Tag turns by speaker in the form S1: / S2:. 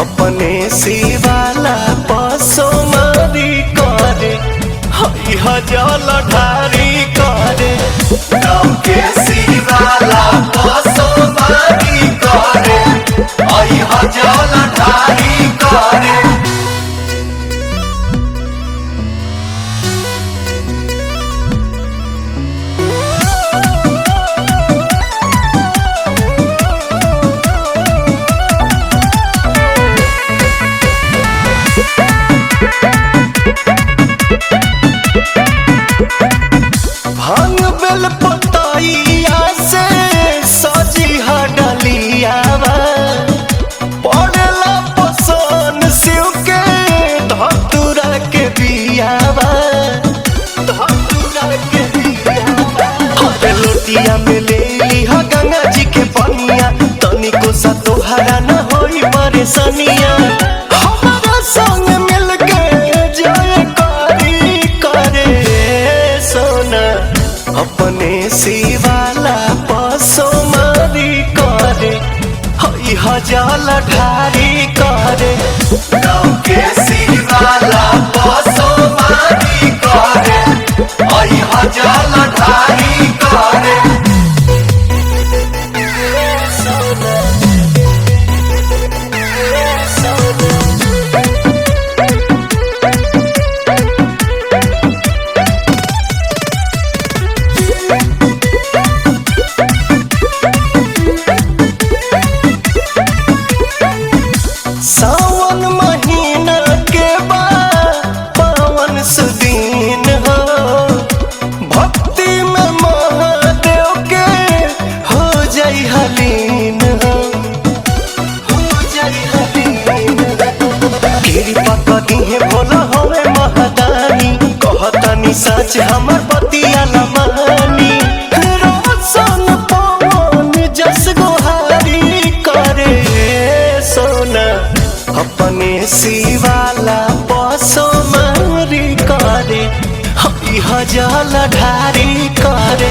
S1: अपने सिवाला पसो मारी करे हई हजल ढारी करे गाँव के सिवाला पसो मारी करे हई हजल ढारी करे। भांग बेल पतैया से सजी हडलियावा पड़ेला पसन शिव के धतुरा के बियावा धतुरा के बियावा हरे लोटिया में ले लिहा गंगा जी के पनिया तनिको सा तोहरा न होई परेशानिया हमारा संग मिल के जय करी करे सोना अपने सिवाला पसो मारी करे हई हजल ढारी करे गाँव के सिवाला पसो मारी करे हई हजल ढारी करे। सावन महीना के बाद पावन सुदीन हो भक्ति में महादेव के हो जाई हलीन हो जाई हलीन कृपा करी है भोला होवे महादानी कहतानी सच हमर बतिया लमानी रोशन पवन जस गोहारी करे सोना अपने सिवाला पसो मारी करे हई हजल ढारी करे।